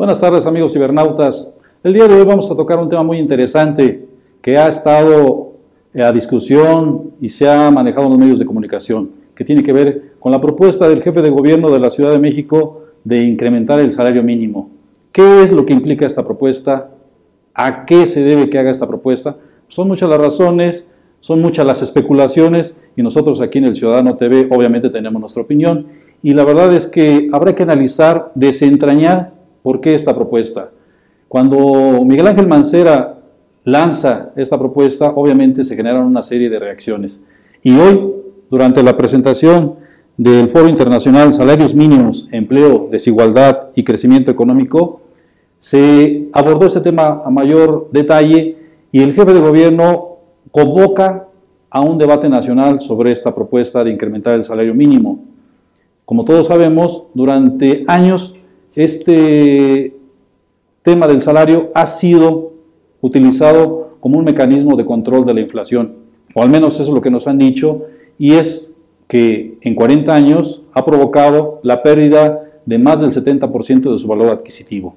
Buenas tardes, amigos cibernautas. El día de hoy vamos a tocar un tema muy interesante que ha estado a discusión y se ha manejado en los medios de comunicación, que tiene que ver con la propuesta del jefe de gobierno de la Ciudad de México de incrementar el salario mínimo. ¿Qué es lo que implica esta propuesta? ¿A qué se debe que haga esta propuesta? Son muchas las razones, son muchas las especulaciones y nosotros aquí en el Ciudadano TV obviamente tenemos nuestra opinión y la verdad es que habrá que analizar, desentrañar por qué esta propuesta. Cuando Miguel Ángel Mancera lanza esta propuesta, obviamente se generan una serie de reacciones. Y hoy, durante la presentación del Foro Internacional Salarios Mínimos, Empleo, Desigualdad y Crecimiento Económico, se abordó este tema a mayor detalle y el jefe de gobierno convoca a un debate nacional sobre esta propuesta de incrementar el salario mínimo. Como todos sabemos, durante años este tema del salario ha sido utilizado como un mecanismo de control de la inflación, o al menos eso es lo que nos han dicho, y es que en 40 años ha provocado la pérdida de más del 70% de su valor adquisitivo.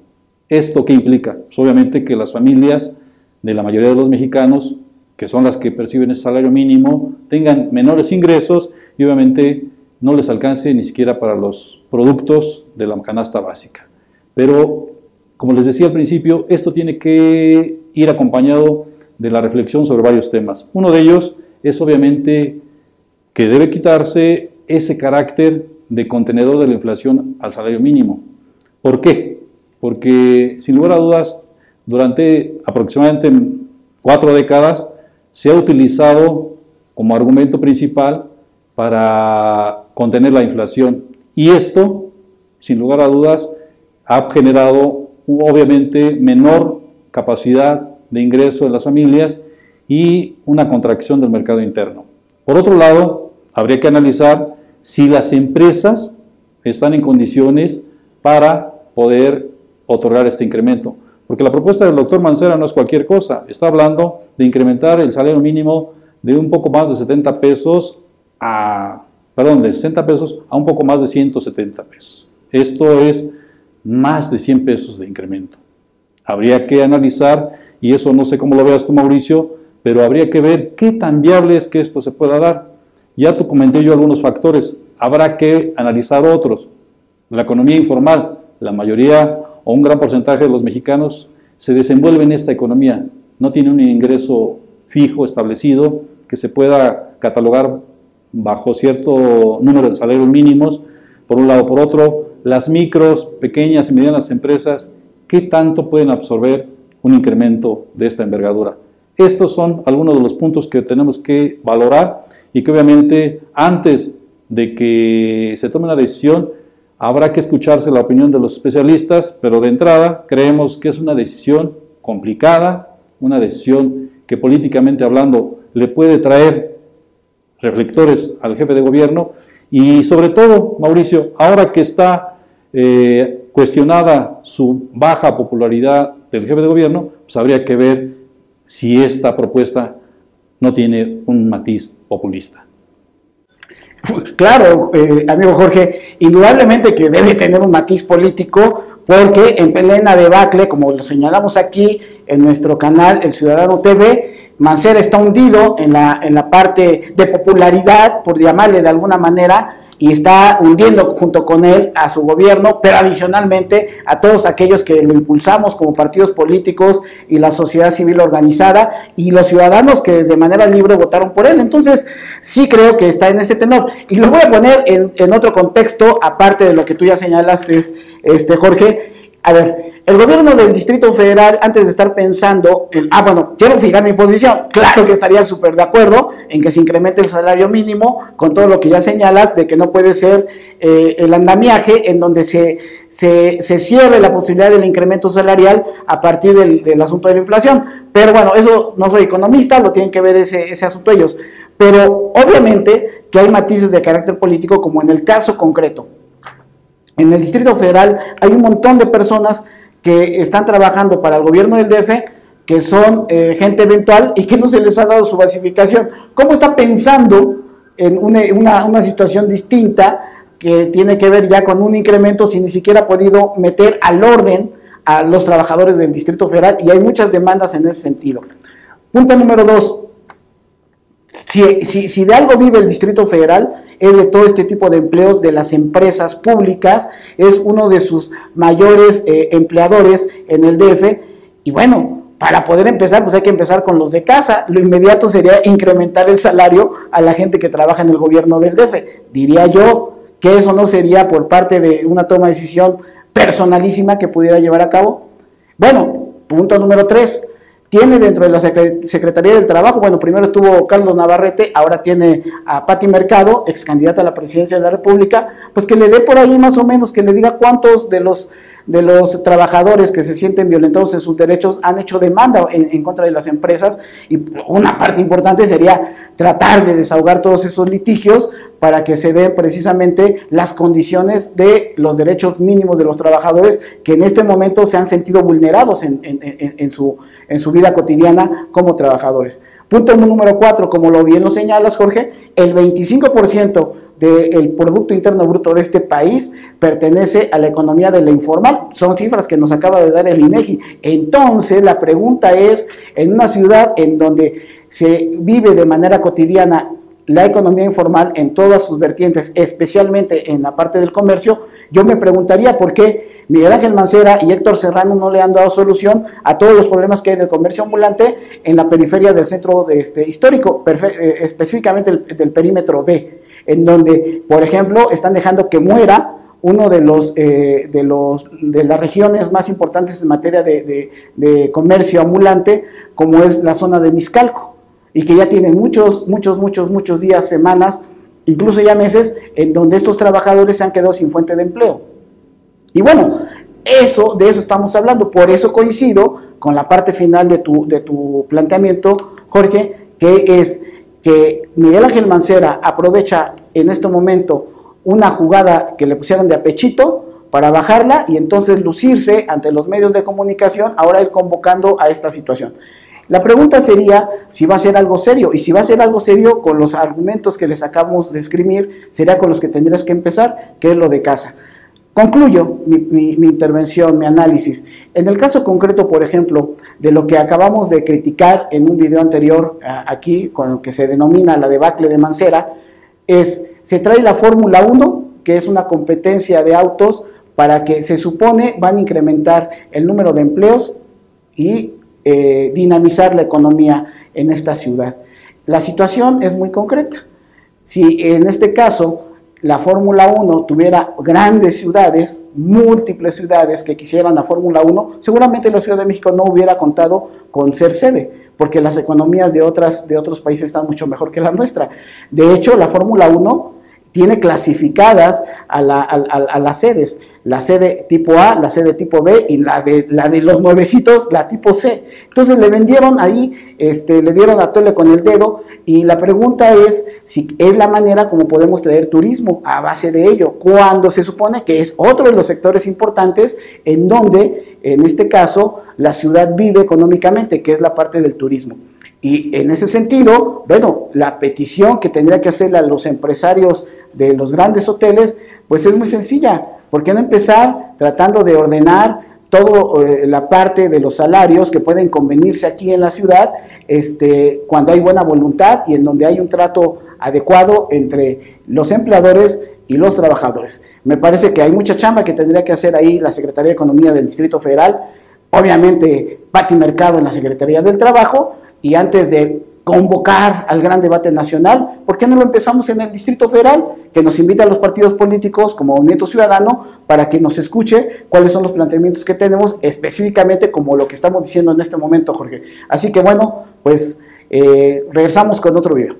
¿Esto qué implica? Pues obviamente que las familias de la mayoría de los mexicanos, que son las que perciben ese salario mínimo, tengan menores ingresos y obviamente no les alcance ni siquiera para los productos de la canasta básica. Pero, como les decía al principio, esto tiene que ir acompañado de la reflexión sobre varios temas. Uno de ellos es obviamente que debe quitarse ese carácter de contenedor de la inflación al salario mínimo. ¿Por qué? Porque, sin lugar a dudas, durante aproximadamente 4 décadas se ha utilizado como argumento principal para contener la inflación. Y esto, sin lugar a dudas, ha generado obviamente menor capacidad de ingreso en las familias y una contracción del mercado interno. Por otro lado, habría que analizar si las empresas están en condiciones para poder otorgar este incremento. Porque la propuesta del doctor Mancera no es cualquier cosa. Está hablando de incrementar el salario mínimo de un poco más de 70 pesos de 60 pesos a un poco más de 170 pesos. Esto es más de 100 pesos de incremento. Habría que analizar, y eso no sé cómo lo veas tú, Mauricio, pero habría que ver qué tan viable es que esto se pueda dar. Ya te comenté yo algunos factores, habrá que analizar otros. La economía informal, la mayoría o un gran porcentaje de los mexicanos se desenvuelve en esta economía, no tiene un ingreso fijo, establecido, que se pueda catalogar bajo cierto número de salarios mínimos, por un lado. Por otro, las micros, pequeñas y medianas empresas, ¿qué tanto pueden absorber un incremento de esta envergadura? Estos son algunos de los puntos que tenemos que valorar y que obviamente antes de que se tome una decisión habrá que escucharse la opinión de los especialistas, pero de entrada creemos que es una decisión complicada, una decisión que políticamente hablando le puede traer reflectores al jefe de gobierno y sobre todo, Mauricio, ahora que está cuestionada su baja popularidad del jefe de gobierno, pues habría que ver si esta propuesta no tiene un matiz populista. Claro, amigo Jorge, indudablemente que debe tener un matiz político porque en plena debacle, como lo señalamos aquí en nuestro canal El Ciudadano TV, Mancera está hundido en la parte de popularidad, por llamarle de alguna manera, y está hundiendo junto con él a su gobierno, pero adicionalmente a todos aquellos que lo impulsamos como partidos políticos y la sociedad civil organizada y los ciudadanos que de manera libre votaron por él. Entonces sí creo que está en ese tenor y lo voy a poner en otro contexto aparte de lo que tú ya señalaste, Jorge. A ver, el gobierno del Distrito Federal, antes de estar pensando en, quiero fijar mi posición, claro que estaría súper de acuerdo en que se incremente el salario mínimo, con todo lo que ya señalas, de que no puede ser el andamiaje en donde se cierre la posibilidad del incremento salarial a partir del asunto de la inflación. Pero bueno, eso no soy economista, lo tienen que ver ese asunto ellos. Pero obviamente que hay matices de carácter político, como en el caso concreto. En el Distrito Federal hay un montón de personas que están trabajando para el gobierno del DF, que son gente eventual y que no se les ha dado su basificación. ¿Cómo está pensando en una situación distinta que tiene que ver ya con un incremento si ni siquiera ha podido meter al orden a los trabajadores del Distrito Federal y hay muchas demandas en ese sentido. Punto número 2. Si de algo vive el Distrito Federal es de todo este tipo de empleos de las empresas públicas, es uno de sus mayores empleadores en el DF y bueno, para poder empezar pues hay que empezar con los de casa. Lo inmediato sería incrementar el salario a la gente que trabaja en el gobierno del DF. Diría yo que eso no sería por parte de una toma de decisión personalísima que pudiera llevar a cabo. Bueno, punto número 3. Tiene dentro de la Secretaría del Trabajo, bueno, primero estuvo Carlos Navarrete, ahora tiene a Pati Mercado, ex candidata a la presidencia de la República, pues que le dé por ahí más o menos, que le diga cuántos de los trabajadores que se sienten violentados en sus derechos han hecho demanda en contra de las empresas, y una parte importante sería tratar de desahogar todos esos litigios para que se den precisamente las condiciones de los derechos mínimos de los trabajadores que en este momento se han sentido vulnerados en su vida cotidiana como trabajadores. Punto número 4, como lo bien lo señalas, Jorge, el 25% del Producto Interno Bruto de este país pertenece a la economía de la informal. Son cifras que nos acaba de dar el INEGI. Entonces, la pregunta es, en una ciudad en donde se vive de manera cotidiana la economía informal en todas sus vertientes, especialmente en la parte del comercio, yo me preguntaría por qué Miguel Ángel Mancera y Héctor Serrano no le han dado solución a todos los problemas que hay del comercio ambulante en la periferia del centro histórico, específicamente del perímetro B, en donde, por ejemplo, están dejando que muera uno de las regiones más importantes en materia de comercio ambulante, como es la zona de Mixcalco, y que ya tienen muchos días, semanas, incluso ya meses, en donde estos trabajadores se han quedado sin fuente de empleo. Y bueno, de eso estamos hablando, por eso coincido con la parte final de tu planteamiento, Jorge, que es que Miguel Ángel Mancera aprovecha en este momento una jugada que le pusieron de apechito para bajarla y entonces lucirse ante los medios de comunicación, ahora ir convocando a esta situación. La pregunta sería si va a ser algo serio, y si va a ser algo serio, con los argumentos que les acabamos de escribir, sería con los que tendrías que empezar, que es lo de casa. Concluyo mi intervención, mi análisis. En el caso concreto, por ejemplo, de lo que acabamos de criticar en un video anterior aquí, con lo que se denomina la debacle de Mancera, se trae la Fórmula 1, que es una competencia de autos para que se supone van a incrementar el número de empleos y dinamizar la economía en esta ciudad. La situación es muy concreta. Si en este caso la Fórmula 1 tuviera grandes ciudades, múltiples ciudades que quisieran la Fórmula 1, seguramente la Ciudad de México no hubiera contado con ser sede, porque las economías de otros países están mucho mejor que la nuestra. De hecho, la Fórmula 1 tiene clasificadas a las sedes, la sede tipo A, la sede tipo B y la de los nuevecitos, la tipo C. Entonces le vendieron ahí, le dieron a tole con el dedo, y la pregunta es si es la manera como podemos traer turismo a base de ello, cuando se supone que es otro de los sectores importantes en donde, en este caso, la ciudad vive económicamente, que es la parte del turismo. Y en ese sentido, bueno, la petición que tendría que hacerle a los empresarios de los grandes hoteles, pues es muy sencilla. ¿Por qué no empezar tratando de ordenar toda la parte de los salarios que pueden convenirse aquí en la ciudad, cuando hay buena voluntad y en donde hay un trato adecuado entre los empleadores y los trabajadores? Me parece que hay mucha chamba que tendría que hacer ahí la Secretaría de Economía del Distrito Federal, obviamente Pati Mercado en la Secretaría del Trabajo, y antes de convocar al gran debate nacional, ¿por qué no lo empezamos en el Distrito Federal? Que nos invita a los partidos políticos como Movimiento Ciudadano para que nos escuche cuáles son los planteamientos que tenemos, específicamente como lo que estamos diciendo en este momento, Jorge. Así que bueno, pues regresamos con otro video.